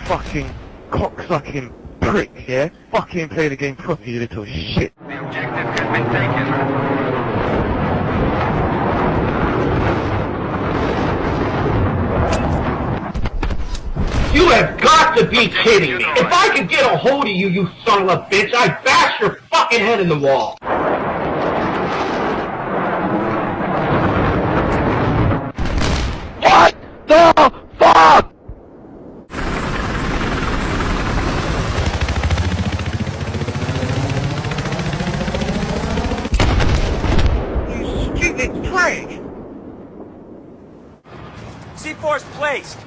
fucking cocksucking prick, yeah? Fucking play the game properly, you little shit. The objective has been taken. You have got to be kidding me! If I could get a hold of you, you son of a bitch, I'd bash your fucking head in the wall! What the fuck?! You stupid prick! C4's placed!